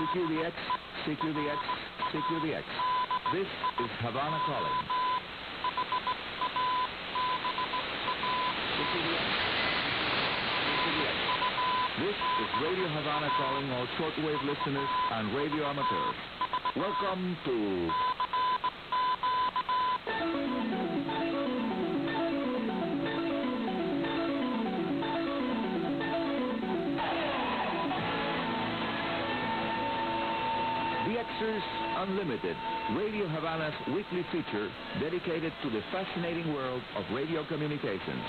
CQ the X, CQ the X, CQ the X. This is Havana calling. CQ the X, CQ the X. This is Radio Havana calling all shortwave listeners and radio amateurs. Welcome to... DXers Unlimited, Radio Havana's weekly feature dedicated to the fascinating world of radio communications.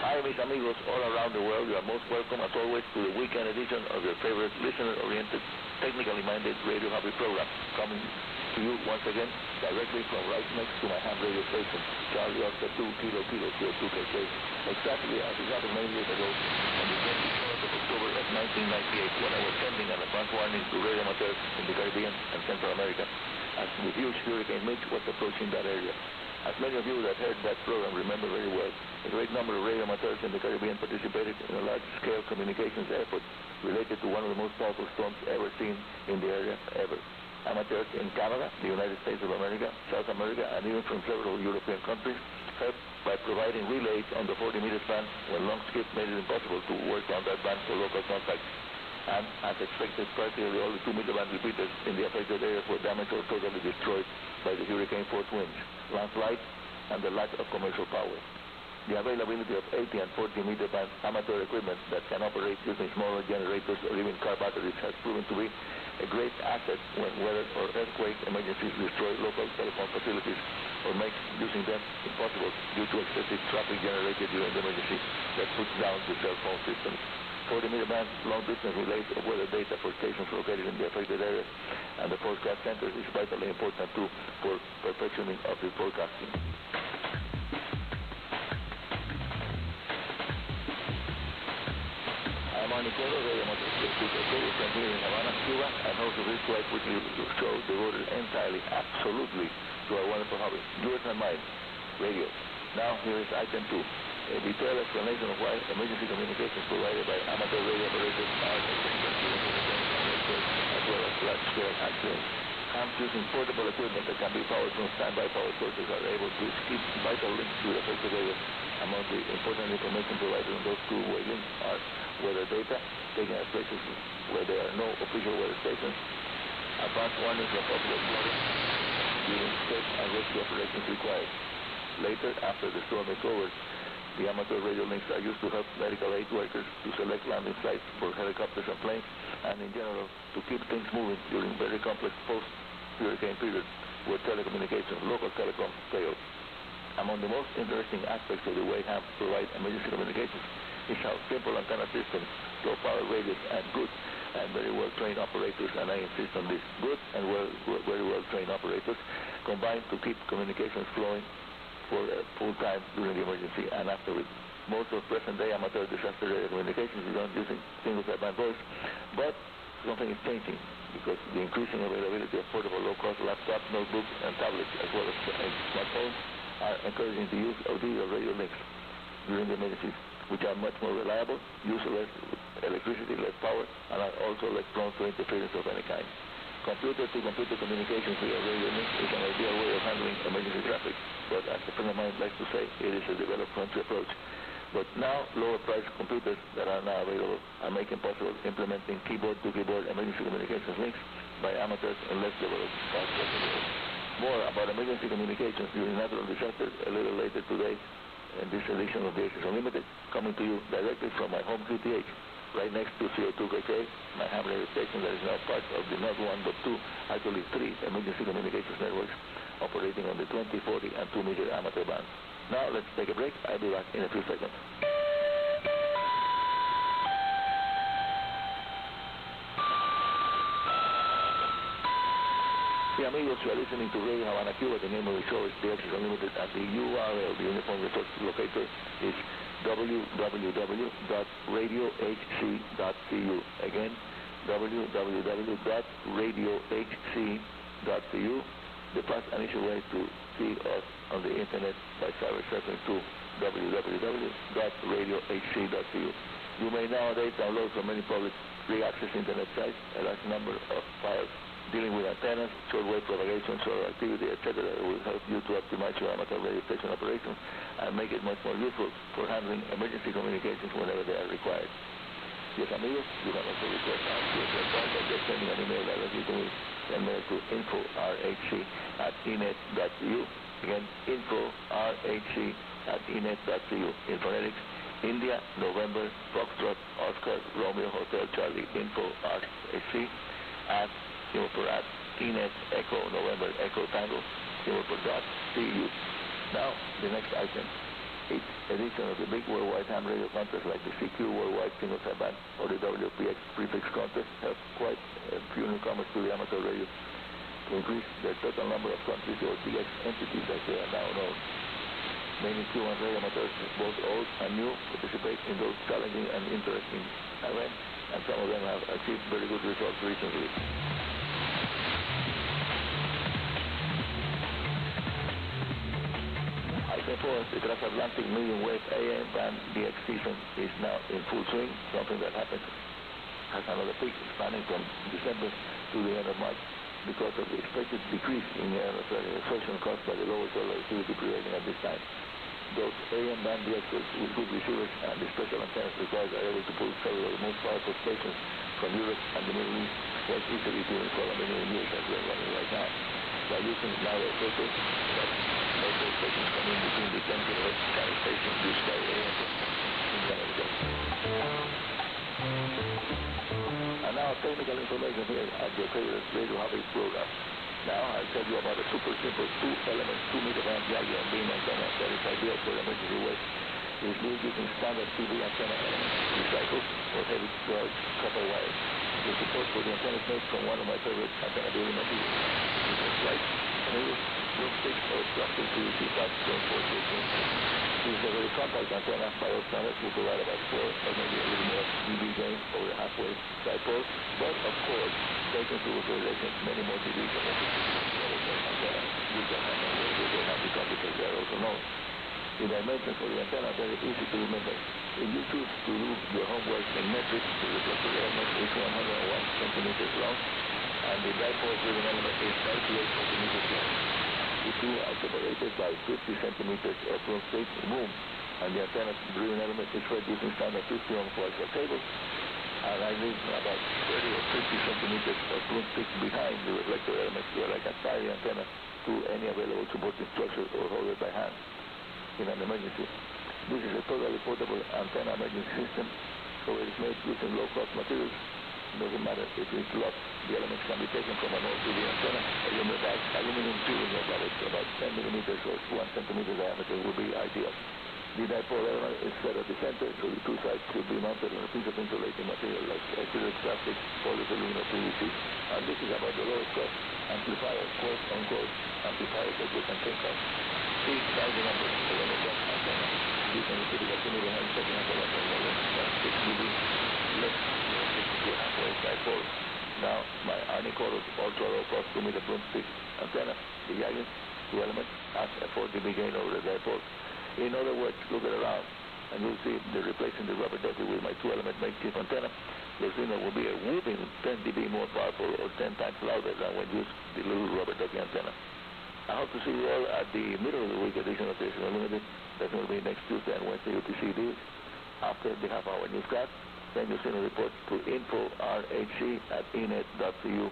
Hi, mis amigos all around the world. You are most welcome, as always, to the weekend edition of your favorite listener-oriented, technically minded Radio Happy program, coming to you once again directly from right next to my ham radio station, Charlie Oscar 2 Kilo Kilo 02KK, exactly as it happened many years ago on the 24th of October of 1998, when I was sending an advance warning to radio amateurs in the Caribbean and Central America, as the huge Hurricane Mitch was approaching that area. As many of you that heard that program remember very well, a great number of radio amateurs in the Caribbean participated in a large-scale communications effort related to one of the most powerful storms ever seen in the area ever. Amateurs in Canada, the United States of America, South America, and even from several European countries helped by providing relays on the 40-meter span when long skip made it impossible to work on that band for local contact. And, as expected, practically all the 2-meter band repeaters in the affected areas were damaged or totally destroyed by the hurricane force winds, landslide, and the lack of commercial power. The availability of 80 and 40-meter band amateur equipment that can operate using smaller generators or even car batteries has proven to be a great asset when weather or earthquake emergencies destroy local telephone facilities or make using them impossible due to excessive traffic generated during the emergency that puts down the cell phone systems. 40-meter band long-distance relays of weather data for stations located in the affected areas and the forecast centers is vitally important too for perfectioning of the forecasting. I'm on the corner Radio from here in Havana, Cuba, and host of this quite weekly show devoted entirely, absolutely, to our wonderful hobby, yours and mine, radio. Now, here is item 2, a detailed explanation of why emergency communications provided by amateur radio operators are essential to as well as large-scale accidents. Hams using portable equipment that can be powered from standby power sources are able to keep vital links to the affected areas. Among the important information provided on those two wavelengths are weather data, taken at places where there are no official weather stations, advance warnings from possible flooding, during search and rescue operations required. Later, after the storm is over, the amateur radio links are used to help medical aid workers to select landing sites for helicopters and planes, and in general, to keep things moving during very complex post-hurricane periods where telecommunications, local telecom, failed. Among the most interesting aspects of the way hams provide emergency communications is how simple antenna systems, low power radios, and good and very well-trained operators, and I insist on this, good and very well-trained operators, combine to keep communications flowing for full time during the emergency and afterwards. Most of present-day amateur disaster radio communications is done using single-sideband voice, but something is changing because the increasing availability of portable low-cost laptops, notebooks, and tablets, as well as smartphones, are encouraging the use of digital radio links during the emergencies, which are much more reliable, use less electricity, less power, and are also less prone to interference of any kind. Computer-to-computer communications via radio links is an ideal way of handling emergency traffic, but as a friend of mine likes to say, it is a developed country approach. But now, lower-priced computers that are now available are making possible implementing keyboard-to-keyboard emergency communications links by amateurs in less developed parts of the world. More about emergency communications during natural disasters a little later today in this edition of DXers Unlimited, coming to you directly from my home QTH, right next to CO2KK, my ham radio station that is now part of the not one but two, actually three emergency communications networks operating on the 20, 40, and 2-meter amateur bands. Now let's take a break. I'll be back in a few seconds. The amigos, you are listening to Radio Havana Cuba. The name of the show is DXers Unlimited, and the URL, the Uniform Resource Locator, is www.radiohc.cu. Again, www.radiohc.cu. The fast and easy way to see us on the internet by cyber surfing to www.radiohc.cu. You may nowadays download from many public free access internet site, a large number of files dealing with antennas, shortwave propagation, solar activity, etc. that will help you to optimize your amateur radio station operations and make it much more useful for handling emergency communications whenever they are required. Yes, amigos, you can also request answers by just sending an email directly to me. Send mail to info@enet.cu. Again, info@enet.cu. In phonetics, India, November, Foxtrot, Oscar, Romeo, Hotel, Charlie, info@RHC, Enet, Echo, November, Echo, Tango, .cu. Now, the next item. Each edition of the big worldwide ham radio contest like the CQ Worldwide Single Sideband or the WPX Prefix Contest help quite a few newcomers to the amateur radio to increase their total number of countries or DX entities as they are now known. Many Cuban radio amateurs, both old and new, participate in those challenging and interesting events, and some of them have achieved very good results recently. The transatlantic medium wave AM band DX season is now in full swing, something that has another peak spanning from December to the end of March because of the expected decrease in absorption caused by the lower solar activity prevailing at this time. Those AM band DXers with good receivers and the special antennas required are able to pull several of the most powerful stations from Europe and the Middle East quite easily to install a million years as we're running right now. By using nowadays filters, local stations come in between the 10 kHz channel stations used by AM in Canada. And now technical information here at your favorite Radio Havana program. Now I'll tell you about a super simple 2-element 2-meter band radio and beam antenna that is ideal for emergency waves. It is made using standard TV antenna elements, recycled or heavy gauge copper wires. The support for the antenna is made from one of my favorite antenna building materials. It is light, smooth, broomsticks or plastic PVC parts don't force your screen. This is a very compact antenna. Fiber standards will provide about 4 or maybe a little more dB gain over the halfway dipole, but of course, taking into consideration many more dB than the antenna. You can handle radio they have become because they are also known. The dimensions for the antenna are very easy to remember. If you choose to do your homework in metric, the reflector element is 101 centimeters long, and the dipole-driven element is 98 centimeters long. The two are separated by 50 centimeters of broomstick boom, and the antenna-driven element is fed using standard 50-ohm coaxial cables, and I leave about 30 or 50 centimeters of broomstick behind the reflector element where I can tie the antenna to any available supporting structure or hold it by hand in an emergency. This is a totally portable antenna emergency system, so it is made using low-cost materials. It doesn't matter if it's locked. The elements can be taken from an old TV antenna. Aluminum tubing about 10 millimeters or 1 centimeter diameter will be ideal. The dipole element is set at the center, so the two sides should be mounted on a piece of insulating material like acrylic plastic, polyethylene, or PVC. And this is about the lowest cost amplifier, quote-unquote, amplifier that you can think of. See, that's the number for the low-cost antenna. You can put it at the middle hand, second antenna, and 6 dB less to halfway dipole. Now, my Icom ultra-low-cost 2-meter broomstick antenna, the giant 2-element, has a 4 dB gain over the dipole. In other words, look it around, and you'll see they're replacing the rubber ducky with my 2-element makeshift antenna. The signal will be a whooping 10 dB more powerful or 10 times louder than when you use the little rubber ducky antenna. I hope to see you all at the middle of the week edition of DXers Unlimited. That's going to be next Tuesday and Wednesday UTCDs. After the half-hour newscast, send your signal report to info@rhc@enet.cu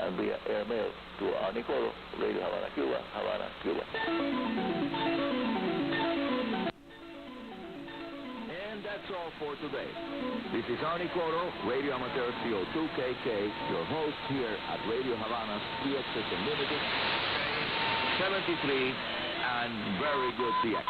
and via airmail to Arnie Coro, Radio Havana Cuba, Havana, Cuba. And that's all for today. This is Arnie Coro, Radio Amateur CO2KK, your host here at Radio Havana's DXers Unlimited, 73 and very good DX.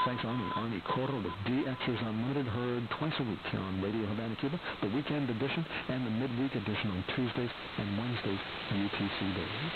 Thanks, Arnie Coro with DXers Unlimited, heard twice a week here on Radio Havana Cuba, the weekend edition and the midweek edition on Tuesdays and Wednesdays, UTC days.